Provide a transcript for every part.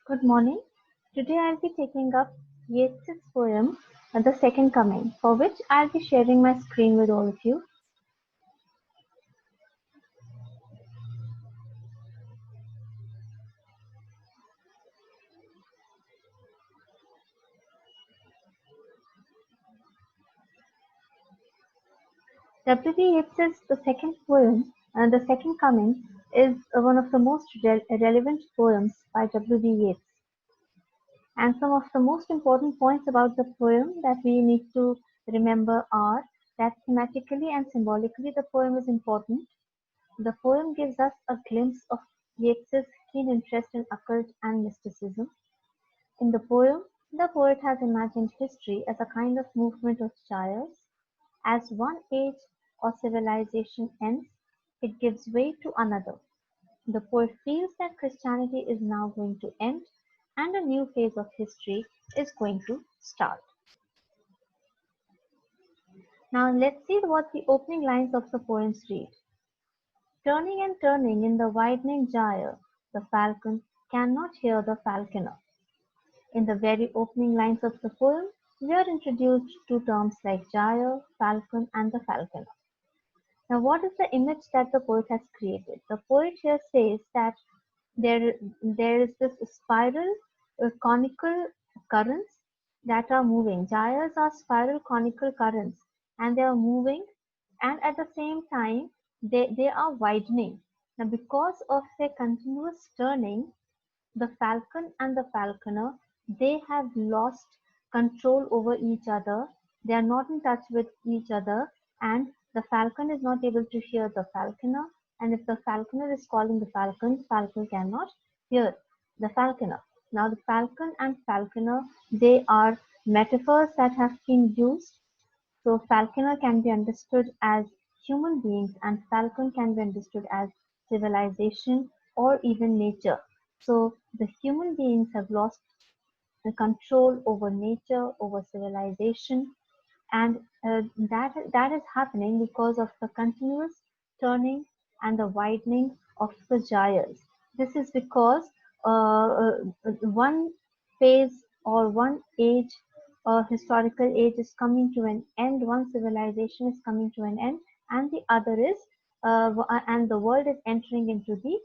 Good morning. Today I'll be taking up Yeats' poem, The Second Coming, for which I'll be sharing my screen with all of you. W.B. Yeats's The Second Poem, The Second Coming, is one of the most relevant poems by W.B. Yeats. And some of the most important points about the poem that we need to remember are that thematically and symbolically the poem is important. The poem gives us a glimpse of Yeats's keen interest in occult and mysticism. In the poem, the poet has imagined history as a kind of movement of gyres. As one age or civilization ends, it gives way to another. The poet feels that Christianity is now going to end and a new phase of history is going to start. Now let's see what the opening lines of the poems read. Turning and turning in the widening gyre, the falcon cannot hear the falconer. In the very opening lines of the poem, we are introduced to terms like gyre, falcon, and the falconer. Now, what is the image that the poet has created? The poet here says that there is this spiral, conical currents that are moving. Gyres are spiral conical currents, and they are moving, and at the same time, they are widening. Now, because of their continuous turning, the falcon and the falconer, they have lost control over each other. They are not in touch with each other, and the falcon is not able to hear the falconer. And if the falconer is calling the falcon cannot hear the falconer. Now, the falcon and falconer, they are metaphors that have been used. So, falconer can be understood as human beings, and falcon can be understood as civilization or even nature. So the human beings have lost the control over nature, over civilization, and that is happening because of the continuous turning and the widening of the gyres. This is because one phase or one age or historical age is coming to an end, one civilization is coming to an end, and the other is and the world is entering into the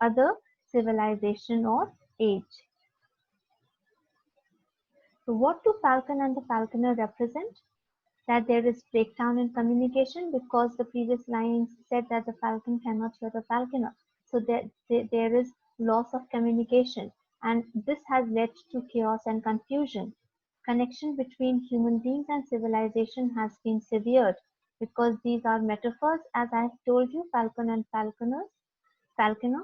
other civilization or age. So what do falcon and the falconer represent? That there is breakdown in communication because the previous lines said that the falcon cannot hear the falconer. So there is loss of communication, and this has led to chaos and confusion. Connection between human beings and civilization has been severed because these are metaphors, as I have told you, falcon and falconer.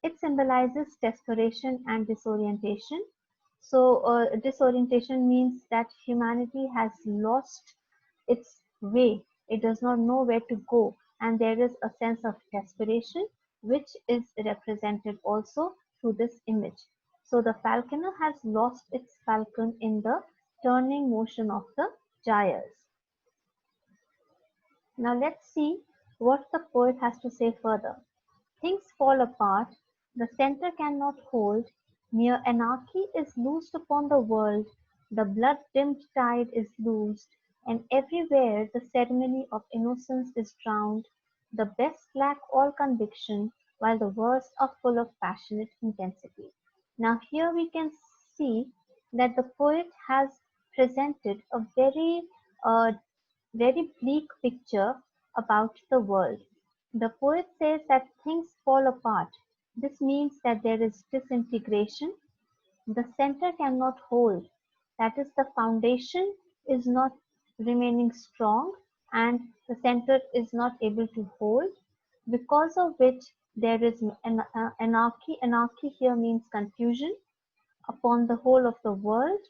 It symbolizes desperation and disorientation. So, disorientation means that humanity has lost its way. It does not know where to go, and there is a sense of desperation, which is represented also through this image. So, the falconer has lost its falcon in the turning motion of the gyres. Now, let's see what the poet has to say further. Things fall apart, the center cannot hold, mere anarchy is loosed upon the world, the blood-dimmed tide is loosed, and everywhere the ceremony of innocence is drowned, the best lack all conviction, while the worst are full of passionate intensity. Now here we can see that the poet has presented a uh, very bleak picture about the world. The poet says that things fall apart. This means that there is disintegration. The center cannot hold. That is, the foundation is not remaining strong and the center is not able to hold, because of which there is anarchy. Anarchy here means confusion upon the whole of the world,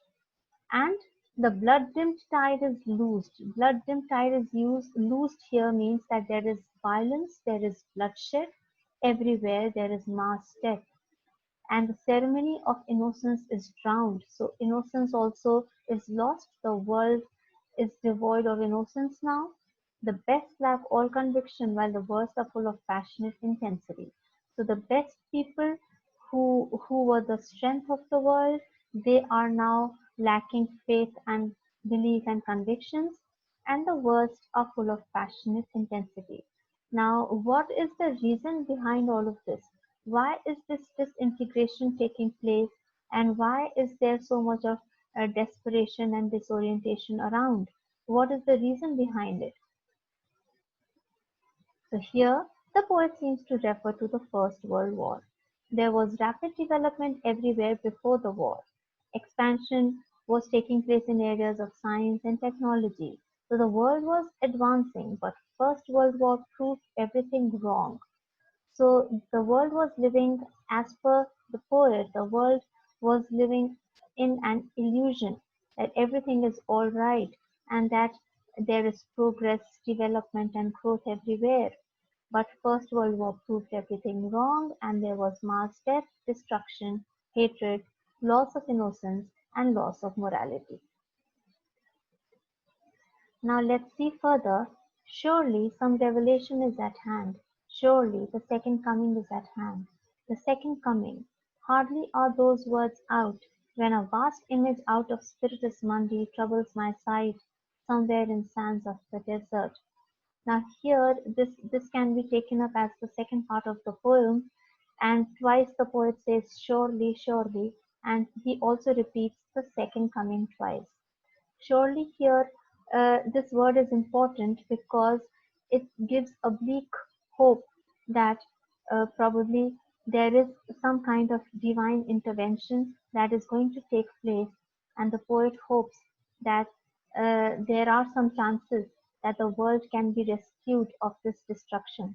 and the blood-dimmed tide is loosed. Blood-dimmed tide is loosed here means that there is violence, there is bloodshed, everywhere there is mass death. And the ceremony of innocence is drowned. So innocence also is lost. The world is devoid of innocence now. The best lack all conviction, while the worst are full of passionate intensity. So the best people who were the strength of the world, they are now lacking faith and belief and convictions, and the worst are full of passionate intensity. Now, what is the reason behind all of this? Why is this disintegration taking place, and why is there so much of desperation and disorientation around? What is the reason behind it? So here, the poet seems to refer to the First World War. There was rapid development everywhere before the war. Expansion was taking place in areas of science and technology. So the world was advancing, but First World War proved everything wrong. So the world was living, as per the poet, the world was living in an illusion that everything is all right and that there is progress, development, and growth everywhere. But First World War proved everything wrong, and there was mass death, destruction, hatred, loss of innocence, and loss of morality. Now let's see further. Surely some revelation is at hand. Surely the second coming is at hand. The second coming. Hardly are those words out, when a vast image out of Spiritus Mundi troubles my sight, somewhere in sands of the desert. Now here, this can be taken up as the second part of the poem, and twice the poet says surely, surely, and he also repeats the second coming twice. Surely here, this word is important because it gives a bleak hope that probably there is some kind of divine intervention that is going to take place, and the poet hopes that there are some chances that the world can be rescued of this destruction.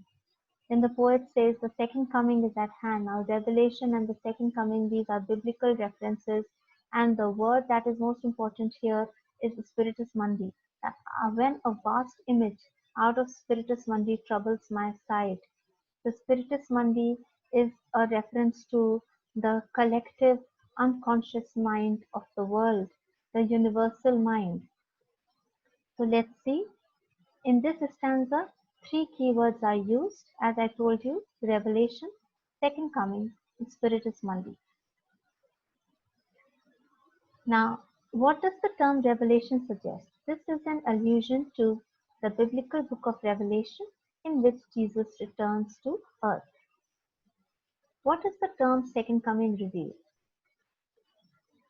Then the poet says the second coming is at hand. Now, revelation and the second coming, these are biblical references. And the word that is most important here is the Spiritus Mundi. When a vast image out of Spiritus Mundi troubles my sight, the Spiritus Mundi is a reference to the collective unconscious mind of the world, the universal mind. So let's see. In this stanza, three keywords are used, as I told you: revelation, second coming, and spiritus mundi. Now, what does the term revelation suggest? This is an allusion to the biblical book of Revelation in which Jesus returns to earth. What does the term second coming reveal?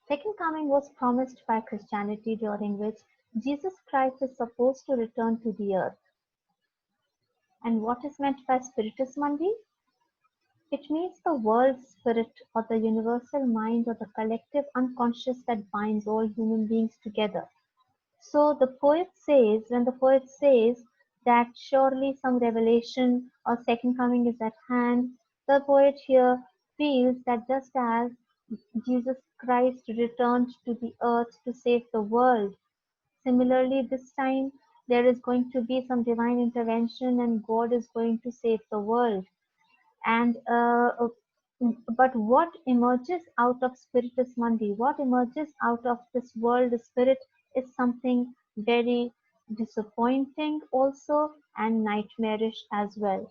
Second coming was promised by Christianity, during which Jesus Christ is supposed to return to the earth. And what is meant by spiritus mundi? It means the world spirit, or the universal mind, or the collective unconscious that binds all human beings together. So the poet says, when the poet says that surely some revelation or second coming is at hand, the poet here feels that just as Jesus Christ returned to the earth to save the world, similarly this time there is going to be some divine intervention and God is going to save the world. And but what emerges out of spiritus mundi, what emerges out of this world spirit, is something very disappointing also, and nightmarish as well.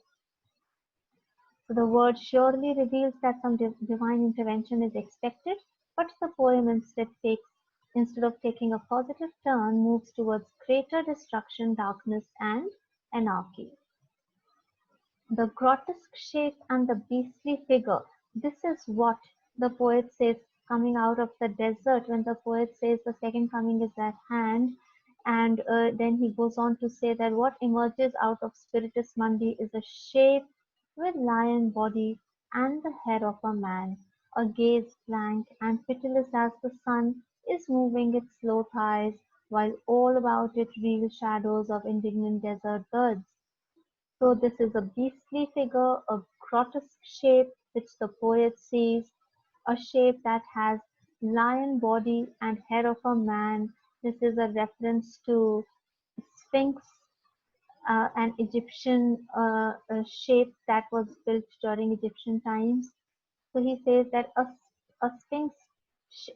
So the word surely reveals that some divine intervention is expected, but the poem instead of taking a positive turn, moves towards greater destruction, darkness, and anarchy. The grotesque shape and the beastly figure, this is what the poet says coming out of the desert when the poet says the second coming is at hand. And then he goes on to say that what emerges out of Spiritus Mundi is a shape with lion body and the head of a man, a gaze blank and pitiless as the sun is moving its slow thighs, while all about it reel shadows of indignant desert birds. So this is a beastly figure, a grotesque shape which the poet sees, a shape that has lion body and head of a man. This is a reference to Sphinx, an Egyptian shape that was built during Egyptian times. So he says that a sphinx,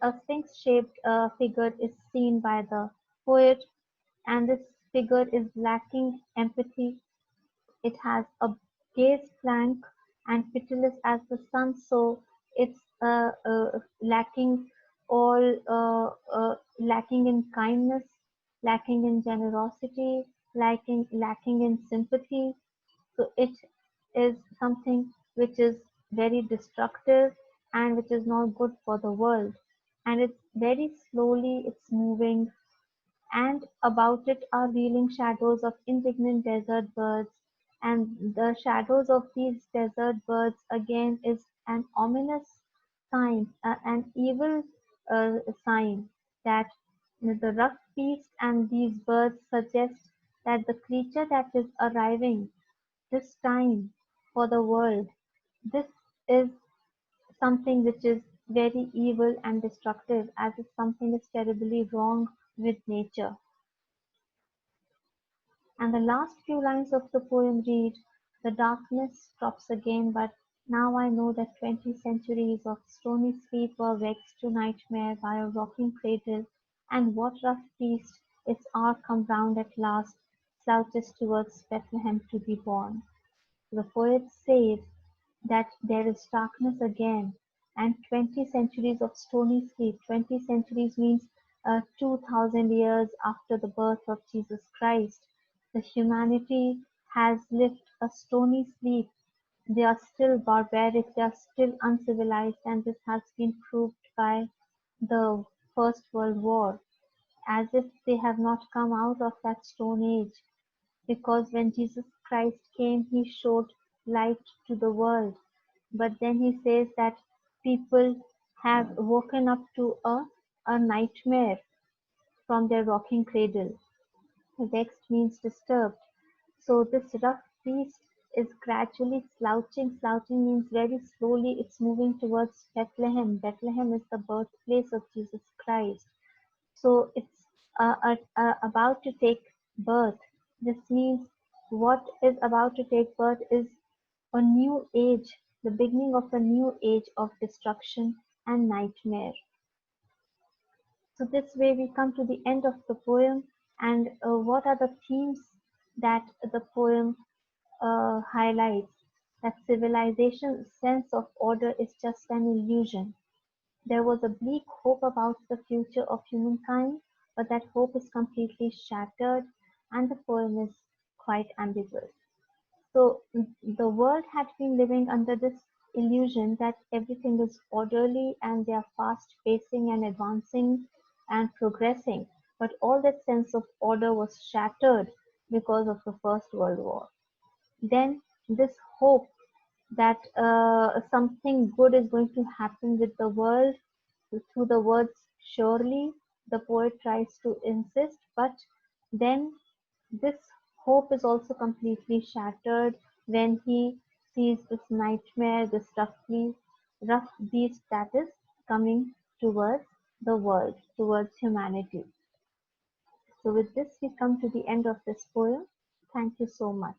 a sphinx-shaped figure is seen by the poet, and this figure is lacking empathy. It has a gaze blank and pitiless as the sun, so It's lacking all lacking in kindness, lacking in generosity, lacking in sympathy. So it is something which is very destructive and which is not good for the world. And it's very slowly it's moving, and about it are reeling shadows of indignant desert birds. And the shadows of these desert birds again is an ominous sign, an evil sign that the rough beast and these birds suggest that the creature that is arriving this time for the world, this is something which is very evil and destructive, as if something is terribly wrong with nature. And the last few lines of the poem read: "The darkness stops again, but now I know that 20 centuries of stony sleep were vexed to nightmare by a rocking cradle, and what rough beast, its hour come round at last, slouches towards Bethlehem to be born." The poet says that there is darkness again, and 20 centuries of stony sleep. 20 centuries means 2000 years after the birth of Jesus Christ. The humanity has lived a stony sleep. They are still barbaric, they are still uncivilized, and this has been proved by the First World War, as if they have not come out of that stone age. Because when Jesus Christ came, he showed light to the world. But then he says that people have woken up to a nightmare from their rocking cradle. Vexed means disturbed. So this rough beast is gradually slouching. Slouching means very slowly it's moving towards Bethlehem. Bethlehem is the birthplace of Jesus Christ. So it's about to take birth. This means what is about to take birth is a new age, the beginning of a new age of destruction and nightmare. So this way we come to the end of the poem, and what are the themes that the poem highlights? That civilization's sense of order is just an illusion. There was a bleak hope about the future of humankind, but that hope is completely shattered, and the poem is quite ambiguous. So the world had been living under this illusion that everything is orderly and they are fast pacing and advancing and progressing. But all that sense of order was shattered because of the First World War. Then this hope that something good is going to happen with the world through the words surely, the poet tries to insist, but then this hope is also completely shattered when he sees this nightmare, this rough beast that is coming towards the world, towards humanity. So with this we come to the end of this poem. Thank you so much.